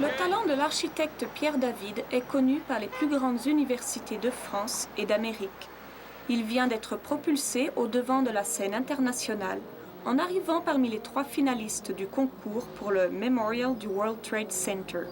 Le talent de l'architecte Pierre David est connu par les plus grandes universités de France et d'Amérique. Il vient d'être propulsé au devant de la scène internationale en arrivant parmi les 3 finalistes du concours pour le Memorial du World Trade Center.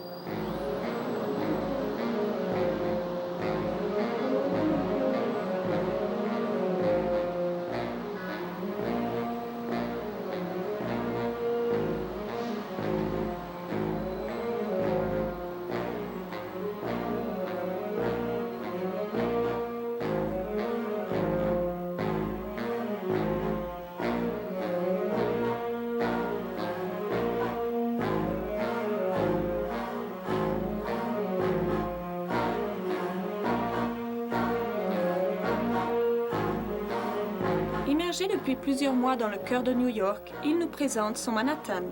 Immergé depuis plusieurs mois dans le cœur de New York, il nous présente son Manhattan.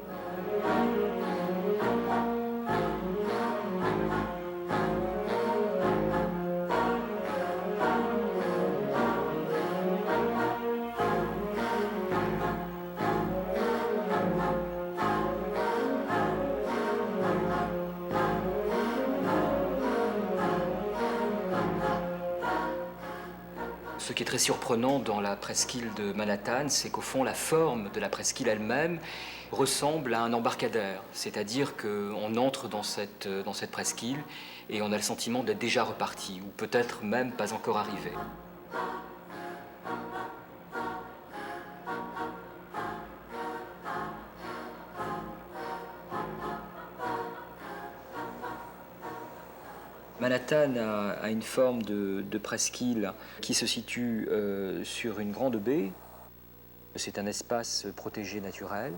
Ce qui est très surprenant dans la presqu'île de Manhattan, c'est qu'au fond, la forme de la presqu'île elle-même ressemble à un embarcadère. C'est-à-dire qu'on entre dans cette presqu'île et on a le sentiment d'être déjà reparti, ou peut-être même pas encore arrivé. Manhattan a une forme de presqu'île qui se situe sur une grande baie. C'est un espace protégé naturel.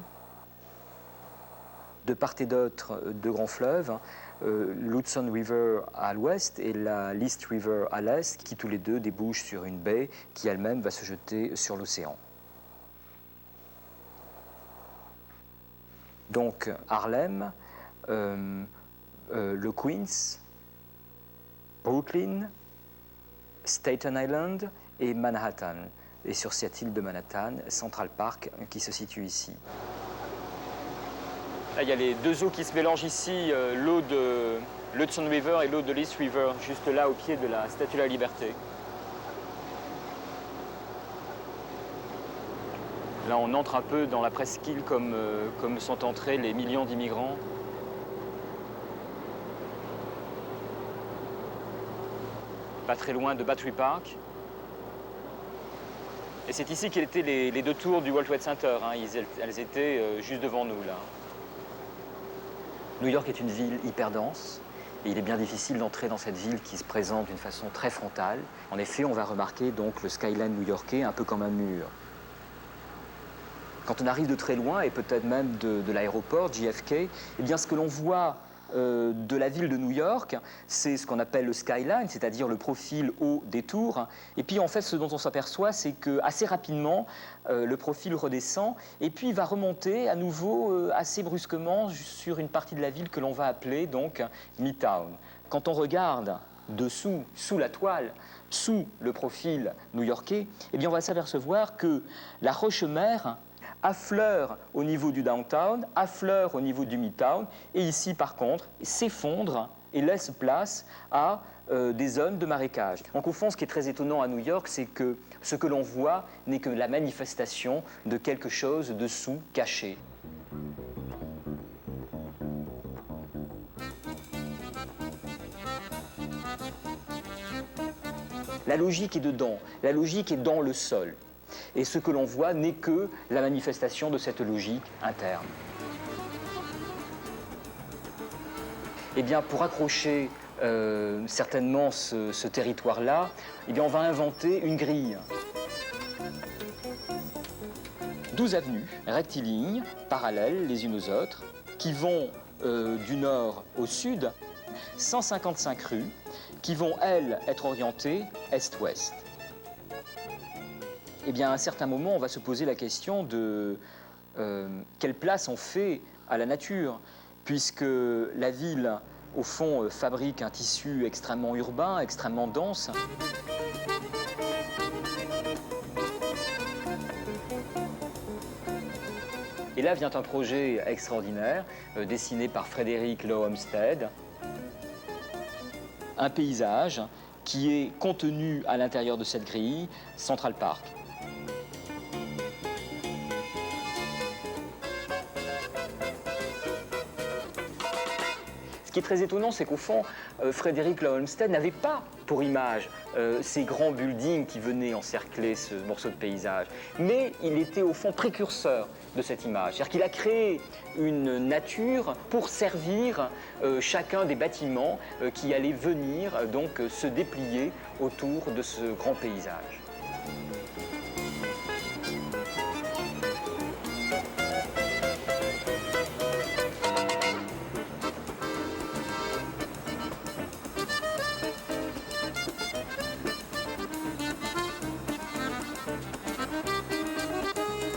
De part et d'autre, 2 grands fleuves, l'Hudson River à l'ouest et la l'East River à l'est, qui tous les deux débouchent sur une baie qui elle-même va se jeter sur l'océan. Donc Harlem, le Queens, Brooklyn, Staten Island et Manhattan. Et sur cette île de Manhattan, Central Park qui se situe ici. Là, il y a les 2 eaux qui se mélangent ici, l'eau de l'Hudson River et l'eau de l'East River, juste là au pied de la Statue de la Liberté. Là, on entre un peu dans la presqu'île comme sont entrés les millions d'immigrants. Pas très loin de Battery Park. Et c'est ici qu'étaient les 2 tours du World Trade Center. Hein. Elles étaient juste devant nous, là. New York est une ville hyper dense. Et il est bien difficile d'entrer dans cette ville qui se présente d'une façon très frontale. En effet, on va remarquer donc le skyline new-yorkais un peu comme un mur. Quand on arrive de très loin, et peut-être même de l'aéroport, JFK, eh bien ce que l'on voit de la ville de New York, c'est ce qu'on appelle le skyline, c'est-à-dire le profil haut des tours. Et puis en fait, ce dont on s'aperçoit, c'est qu'assez rapidement, le profil redescend et puis il va remonter à nouveau assez brusquement sur une partie de la ville que l'on va appeler donc Midtown. Quand on regarde dessous, sous la toile, sous le profil new-yorkais, eh bien on va s'apercevoir que la roche-mère affleure au niveau du downtown, affleure au niveau du midtown, et ici par contre s'effondre et laisse place à des zones de marécage. Donc au fond, ce qui est très étonnant à New York, c'est que ce que l'on voit n'est que la manifestation de quelque chose dessous, caché. La logique est dedans, la logique est dans le sol. Et ce que l'on voit n'est que la manifestation de cette logique interne. Eh bien, pour accrocher certainement ce territoire-là, eh bien, on va inventer une grille. 12 avenues rectilignes, parallèles les unes aux autres, qui vont du nord au sud, 155 rues, qui vont, elles, être orientées est-ouest. Eh bien, à un certain moment, on va se poser la question de quelle place on fait à la nature, puisque la ville, au fond, fabrique un tissu extrêmement urbain, extrêmement dense. Et là vient un projet extraordinaire, dessiné par Frederick Law Olmsted. Un paysage qui est contenu à l'intérieur de cette grille, Central Park. Ce qui est très étonnant, c'est qu'au fond, Frederick Law Olmsted n'avait pas pour image ces grands buildings qui venaient encercler ce morceau de paysage. Mais il était au fond précurseur de cette image. C'est-à-dire qu'il a créé une nature pour servir chacun des bâtiments qui allaient venir donc se déplier autour de ce grand paysage.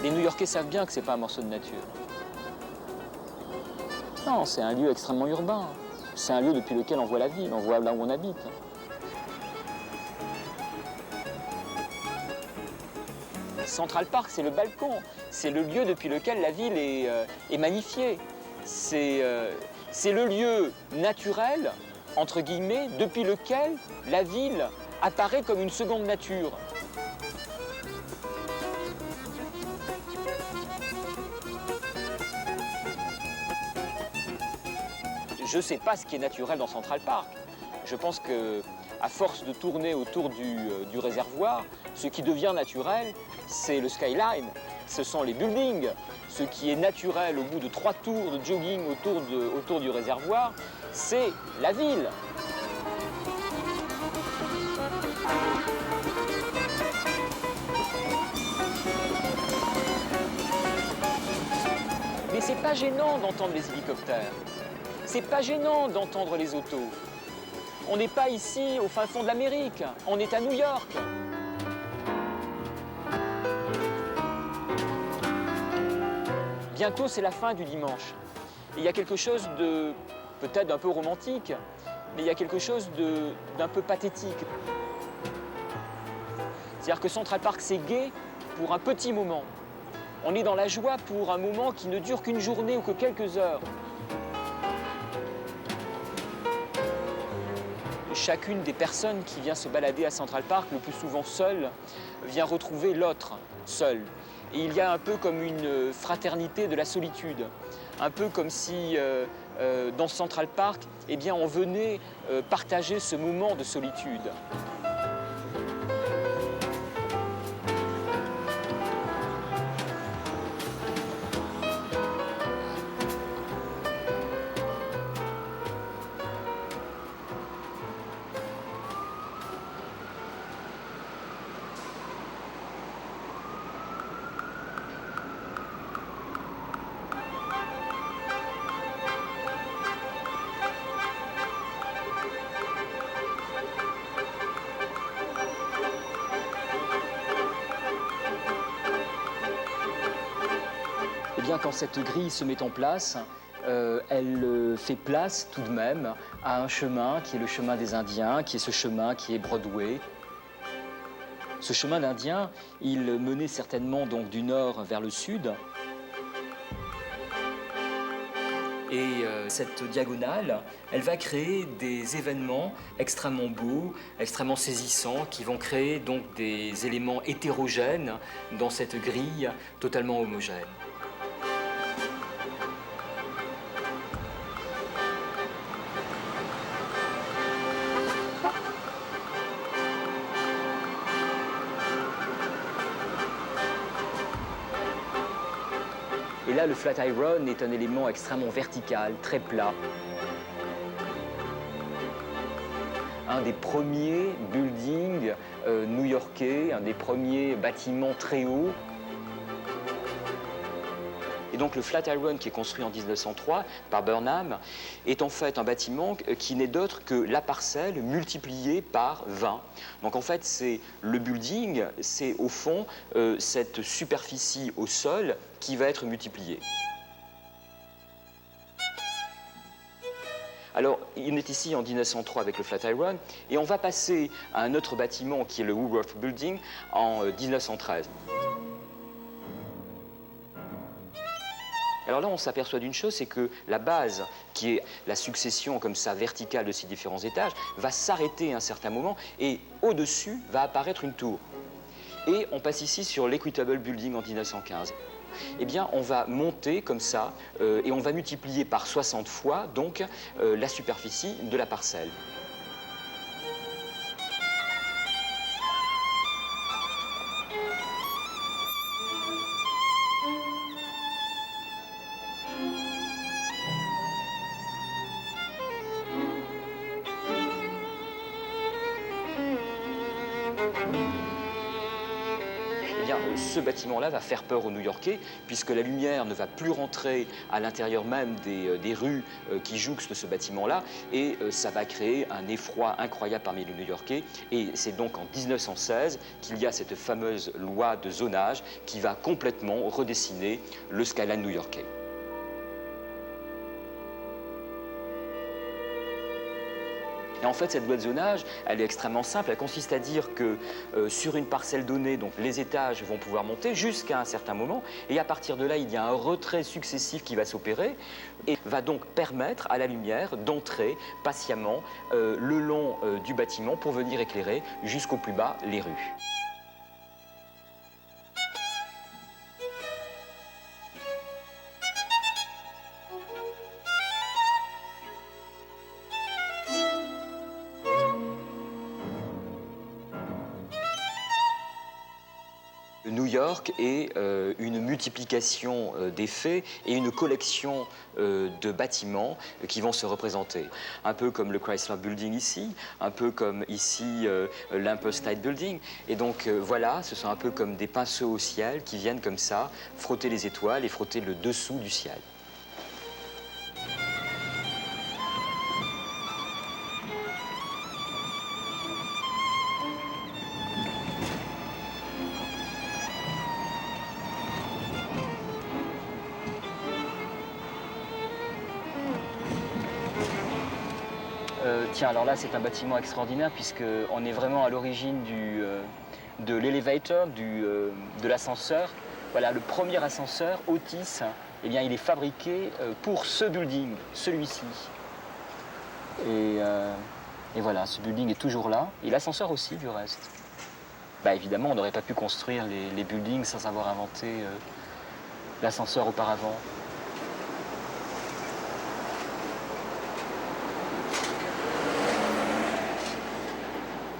Les New-Yorkais savent bien que ce n'est pas un morceau de nature. Non, c'est un lieu extrêmement urbain. C'est un lieu depuis lequel on voit la ville, on voit là où on habite. Central Park, c'est le balcon. C'est le lieu depuis lequel la ville est magnifiée. C'est le lieu naturel, entre guillemets, depuis lequel la ville apparaît comme une seconde nature. Je ne sais pas ce qui est naturel dans Central Park. Je pense qu'à force de tourner autour du réservoir, ce qui devient naturel, c'est le skyline, ce sont les buildings. Ce qui est naturel au bout de 3 tours de jogging autour du réservoir, c'est la ville. Mais c'est pas gênant d'entendre les hélicoptères. C'est pas gênant d'entendre les autos. On n'est pas ici au fin fond de l'Amérique, on est à New York. Bientôt, c'est la fin du dimanche. Et il y a quelque chose de peut-être d'un peu romantique, mais il y a quelque chose d'un peu pathétique. C'est-à-dire que Central Park, c'est gai pour un petit moment. On est dans la joie pour un moment qui ne dure qu'une journée ou que quelques heures. Chacune des personnes qui vient se balader à Central Park, le plus souvent seule, vient retrouver l'autre seul. Et il y a un peu comme une fraternité de la solitude. Un peu comme si, dans Central Park, eh bien, on venait partager ce moment de solitude. Eh bien, quand cette grille se met en place, elle fait place tout de même à un chemin qui est le chemin des Indiens, qui est ce chemin qui est Broadway. Ce chemin d'Indiens, il menait certainement donc du nord vers le sud. Et cette diagonale, elle va créer des événements extrêmement beaux, extrêmement saisissants, qui vont créer donc des éléments hétérogènes dans cette grille totalement homogène. Et là, le Flatiron est un élément extrêmement vertical, très plat. Un des premiers buildings new-yorkais, un des premiers bâtiments très hauts. Et donc le Flatiron, qui est construit en 1903 par Burnham, est en fait un bâtiment qui n'est d'autre que la parcelle multipliée par 20. Donc en fait, c'est le building, c'est au fond cette superficie au sol qui va être multipliée. Alors, on est ici en 1903 avec le Flatiron, et on va passer à un autre bâtiment qui est le Woolworth Building en 1913. Alors là, on s'aperçoit d'une chose, c'est que la base, qui est la succession comme ça verticale de ces différents étages, va s'arrêter à un certain moment et au-dessus va apparaître une tour. Et on passe ici sur l'Equitable Building en 1915. Eh bien, on va monter comme ça et on va multiplier par 60 fois donc la superficie de la parcelle. Eh bien, ce bâtiment-là va faire peur aux New-Yorkais, puisque la lumière ne va plus rentrer à l'intérieur même des rues qui jouxtent ce bâtiment-là, et ça va créer un effroi incroyable parmi les New-Yorkais. Et c'est donc en 1916 qu'il y a cette fameuse loi de zonage qui va complètement redessiner le skyline new-yorkais. Et en fait, cette loi de zonage, elle est extrêmement simple. Elle consiste à dire que sur une parcelle donnée, donc, les étages vont pouvoir monter jusqu'à un certain moment. Et à partir de là, il y a un retrait successif qui va s'opérer et va donc permettre à la lumière d'entrer patiemment le long du bâtiment pour venir éclairer jusqu'au plus bas les rues. New York est une multiplication d'effets et une collection de bâtiments qui vont se représenter. Un peu comme le Chrysler Building ici, un peu comme ici l'Empire State Building. Et donc voilà, ce sont un peu comme des pinceaux au ciel qui viennent comme ça frotter les étoiles et frotter le dessous du ciel. Tiens, alors là, c'est un bâtiment extraordinaire puisqu'on est vraiment à l'origine de l'elevator, de l'ascenseur. Voilà, le premier ascenseur, Otis, eh bien, il est fabriqué pour ce building, celui-ci. Et voilà, ce building est toujours là, et l'ascenseur aussi, du reste. Bah, évidemment, on n'aurait pas pu construire les buildings sans avoir inventé l'ascenseur auparavant.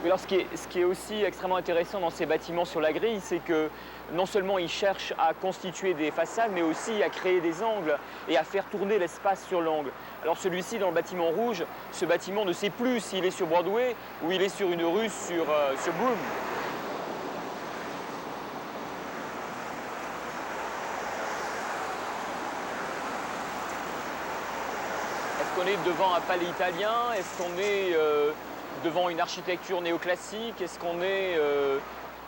Alors, ce qui est aussi extrêmement intéressant dans ces bâtiments sur la grille, c'est que non seulement ils cherchent à constituer des façades, mais aussi à créer des angles et à faire tourner l'espace sur l'angle. Alors celui-ci, dans le bâtiment rouge, ce bâtiment ne sait plus s'il est sur Broadway ou il est sur une rue sur Broome. Est-ce qu'on est devant un palais italien? Est-ce qu'on est devant une architecture néoclassique? Est-ce qu'on est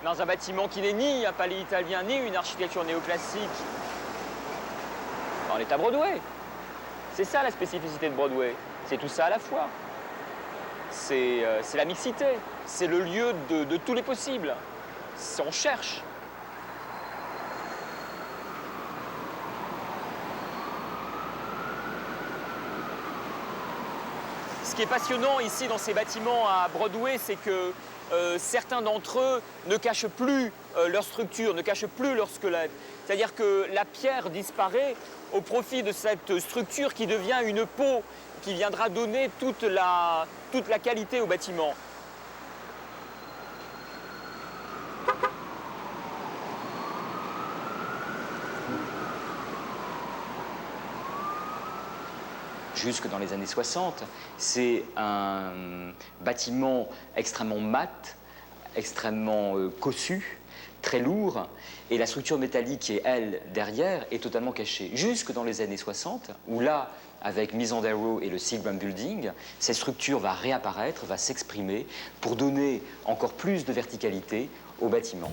dans un bâtiment qui n'est ni un palais italien, ni une architecture néoclassique? On est à Broadway. C'est ça la spécificité de Broadway. C'est tout ça à la fois. C'est la mixité. C'est le lieu de tous les possibles. On cherche. Ce qui est passionnant ici dans ces bâtiments à Broadway, c'est que certains d'entre eux ne cachent plus leur structure, ne cachent plus leur squelette. C'est-à-dire que la pierre disparaît au profit de cette structure qui devient une peau qui viendra donner toute la qualité au bâtiment. Jusque dans les années 60, c'est un bâtiment extrêmement mat, extrêmement cossu, très lourd, et la structure métallique qui est, elle, derrière, est totalement cachée. Jusque dans les années 60, où là, avec Misandero et le Seagram Building, cette structure va réapparaître, va s'exprimer pour donner encore plus de verticalité au bâtiment.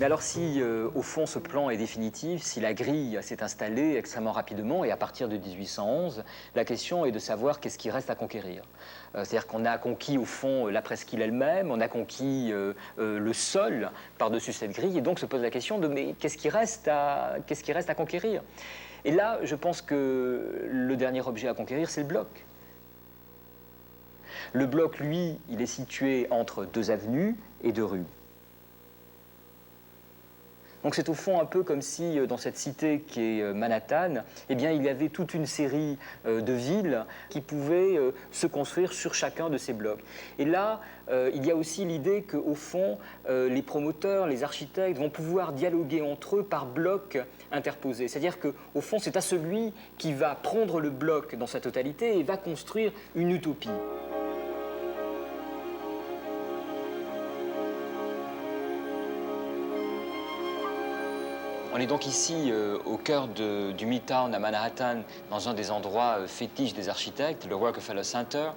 Mais alors si, au fond, ce plan est définitif, si la grille s'est installée extrêmement rapidement, et à partir de 1811, la question est de savoir qu'est-ce qui reste à conquérir. C'est-à-dire qu'on a conquis, au fond, la presqu'île elle-même, on a conquis le sol par-dessus cette grille, et donc se pose la question de mais qu'est-ce qui reste à conquérir? Et là, je pense que le dernier objet à conquérir, c'est le bloc. Le bloc, lui, il est situé entre 2 avenues et 2 rues. Donc c'est au fond un peu comme si dans cette cité qui est Manhattan, eh bien, il y avait toute une série de villes qui pouvaient se construire sur chacun de ces blocs. Et là, il y a aussi l'idée qu'au fond, les promoteurs, les architectes vont pouvoir dialoguer entre eux par blocs interposés. C'est-à-dire qu'au fond, c'est à celui qui va prendre le bloc dans sa totalité et va construire une utopie. On est donc ici au cœur du Midtown à Manhattan, dans un des endroits fétiches des architectes, le Rockefeller Center,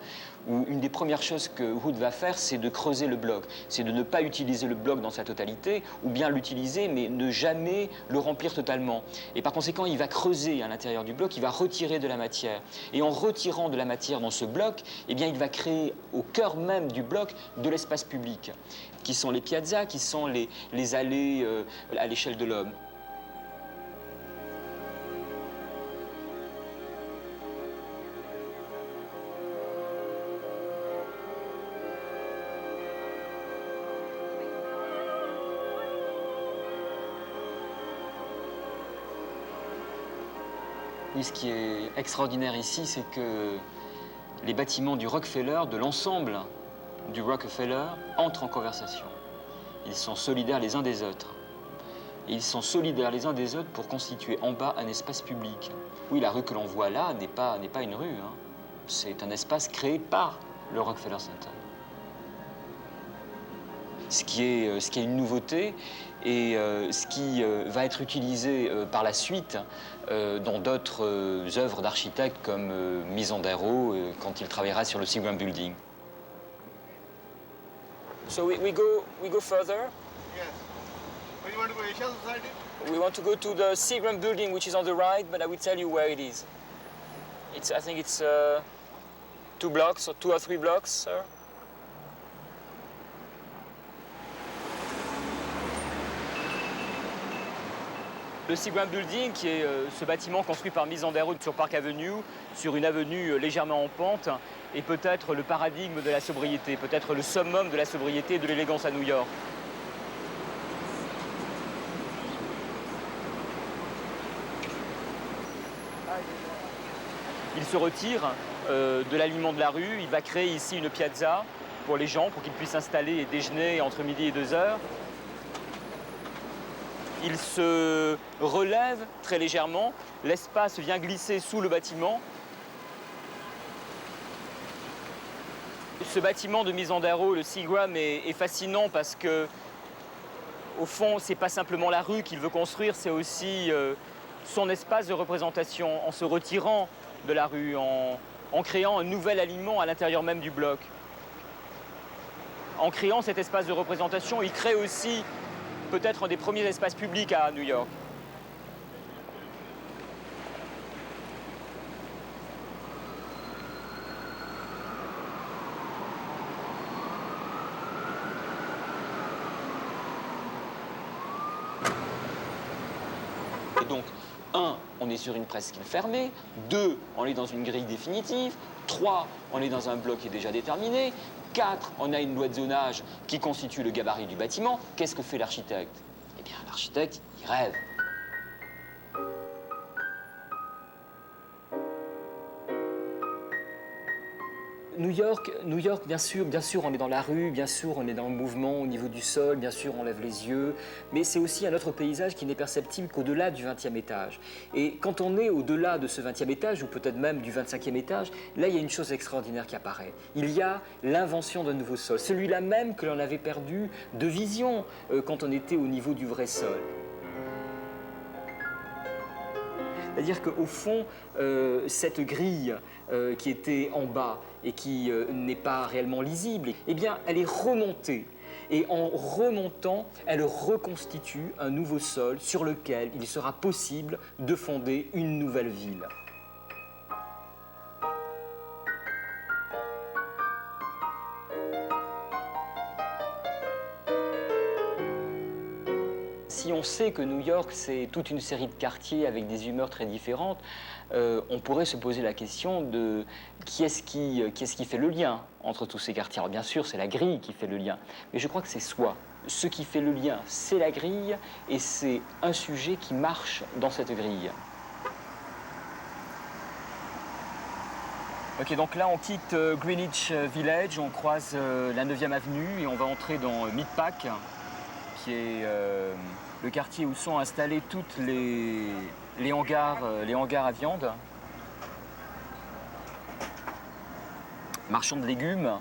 où une des premières choses que Hood va faire, c'est de creuser le bloc. C'est de ne pas utiliser le bloc dans sa totalité, ou bien l'utiliser, mais ne jamais le remplir totalement. Et par conséquent, il va creuser à l'intérieur du bloc, il va retirer de la matière. Et en retirant de la matière dans ce bloc, eh bien, il va créer au cœur même du bloc de l'espace public, qui sont les piazzas, qui sont les allées à l'échelle de l'homme. Et ce qui est extraordinaire ici, c'est que les bâtiments du Rockefeller, de l'ensemble du Rockefeller, entrent en conversation. Ils sont solidaires les uns des autres. Et ils sont solidaires les uns des autres pour constituer en bas un espace public. Oui, la rue que l'on voit là n'est pas une rue, hein. C'est un espace créé par le Rockefeller Center. Ce qui est une nouveauté et ce qui va être utilisé par la suite dans d'autres œuvres d'architectes comme Misandero quand il travaillera sur le Seagram Building. So we go further. Yes. Where do you want to go, Asian Society? We want to go to the Seagram Building, which is on the right, but I will tell you where it is. I think it's 2 blocks or 2 or 3 blocks, sir. Le Seagram Building, qui est ce bâtiment construit par Misandero sur Park Avenue, sur une avenue légèrement en pente, est peut-être le paradigme de la sobriété, peut-être le summum de la sobriété et de l'élégance à New York. Il se retire de l'alignement de la rue, il va créer ici une piazza pour les gens, pour qu'ils puissent s'installer et déjeuner entre midi et 2 heures. Il se relève très légèrement, l'espace vient glisser sous le bâtiment. Ce bâtiment de Misandero, le Seagram, est fascinant parce que, au fond, ce n'est pas simplement la rue qu'il veut construire, c'est aussi son espace de représentation en se retirant de la rue, en créant un nouvel alignement à l'intérieur même du bloc. En créant cet espace de représentation, il crée aussi peut-être un des premiers espaces publics à New York. Et donc, 1, on est sur une presqu'île fermée, 2, on est dans une grille définitive, 3, on est dans un bloc qui est déjà déterminé, 4, on a une loi de zonage qui constitue le gabarit du bâtiment. Qu'est-ce que fait l'architecte? Eh bien, l'architecte, il rêve. New York, bien sûr, on est dans la rue, bien sûr, on est dans le mouvement au niveau du sol, bien sûr, on lève les yeux, mais c'est aussi un autre paysage qui n'est perceptible qu'au-delà du 20e étage. Et quand on est au-delà de ce 20e étage, ou peut-être même du 25e étage, là, il y a une chose extraordinaire qui apparaît. Il y a l'invention d'un nouveau sol, celui-là même que l'on avait perdu de vision quand on était au niveau du vrai sol. C'est-à-dire qu'au fond, cette grille qui était en bas et qui n'est pas réellement lisible, eh bien, elle est remontée. et en remontant, elle reconstitue un nouveau sol sur lequel il sera possible de fonder une nouvelle ville. Si on sait que New York, c'est toute une série de quartiers avec des humeurs très différentes, on pourrait se poser la question de qui est-ce qui fait le lien entre tous ces quartiers. Alors bien sûr, c'est la grille qui fait le lien, mais je crois que c'est soi. Ce qui fait le lien, c'est la grille, et c'est un sujet qui marche dans cette grille. Ok, donc là, on quitte Greenwich Village, on croise la 9e avenue et on va entrer dans Meatpack, qui est le quartier où sont installés toutes les hangars à viande. Marchand de légumes.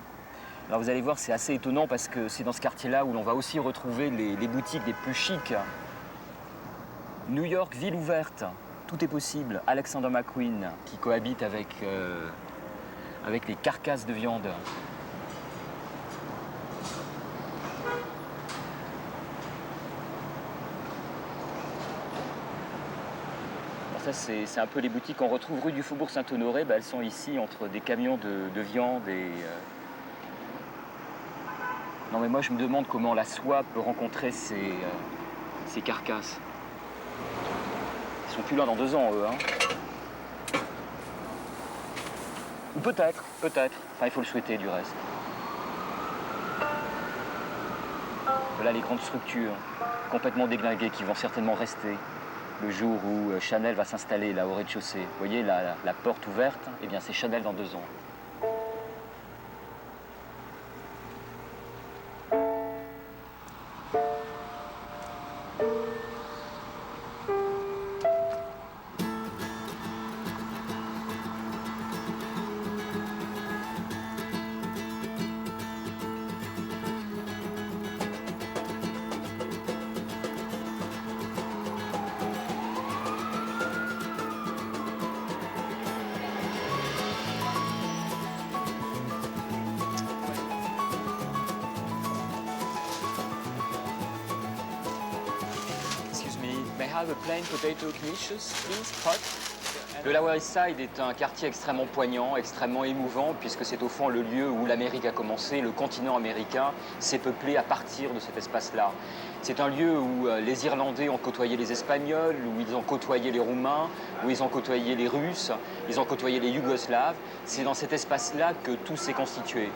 Alors vous allez voir, c'est assez étonnant parce que c'est dans ce quartier-là où l'on va aussi retrouver les boutiques les plus chics. New York, ville ouverte, tout est possible. Alexander McQueen qui cohabite avec les carcasses de viande. Ça, c'est un peu les boutiques qu'on retrouve rue du Faubourg Saint-Honoré. Elles sont ici entre des camions de viande et... Non mais moi je me demande comment la soie peut rencontrer ces carcasses. Ils sont plus là dans 2 ans, eux. Hein. Ou peut-être. Enfin, il faut le souhaiter du reste. Voilà les grandes structures complètement déglinguées qui vont certainement rester le jour où Chanel va s'installer là au rez-de-chaussée. Vous voyez la porte ouverte, eh bien c'est Chanel dans 2 ans. Plain potato delicious, please, hot. Le Lower East Side est un quartier extrêmement poignant, extrêmement émouvant, puisque c'est au fond le lieu où l'Amérique a commencé, le continent américain s'est peuplé à partir de cet espace-là. C'est un lieu où les Irlandais ont côtoyé les Espagnols, où ils ont côtoyé les Roumains, où ils ont côtoyé les Russes, ils ont côtoyé les Yougoslaves. C'est dans cet espace-là que tout s'est constitué.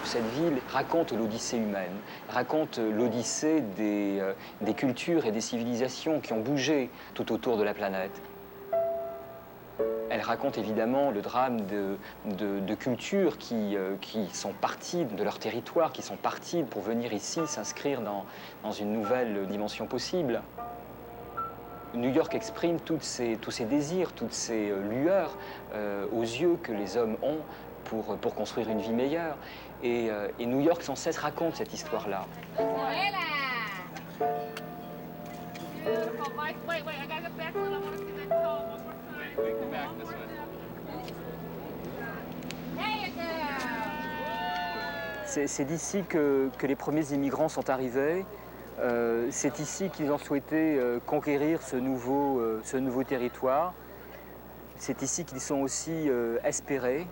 Cette ville raconte l'odyssée humaine, raconte l'odyssée des cultures et des civilisations qui ont bougé tout autour de la planète. Elle raconte évidemment le drame de cultures qui sont parties de leur territoire, qui sont parties pour venir ici s'inscrire dans une nouvelle dimension possible. New York exprime tous ces désirs, toutes ces lueurs aux yeux que les hommes ont pour construire une vie meilleure. Et New York sans cesse raconte cette histoire-là. C'est d'ici que les premiers immigrants sont arrivés. C'est ici qu'ils ont souhaité conquérir ce nouveau territoire. C'est ici qu'ils sont aussi espérés.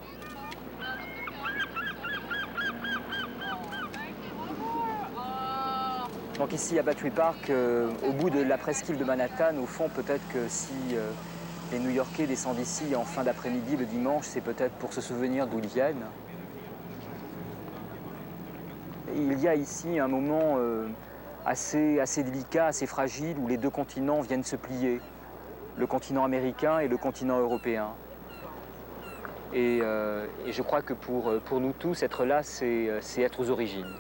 Donc ici à Battery Park, au bout de la presqu'île de Manhattan, au fond, peut-être que si les New-Yorkais descendent ici en fin d'après-midi le dimanche, c'est peut-être pour se souvenir d'où ils viennent. Il y a ici un moment assez délicat, assez fragile, où les 2 continents viennent se plier, le continent américain et le continent européen. Et je crois que pour nous tous, être là, c'est être aux origines.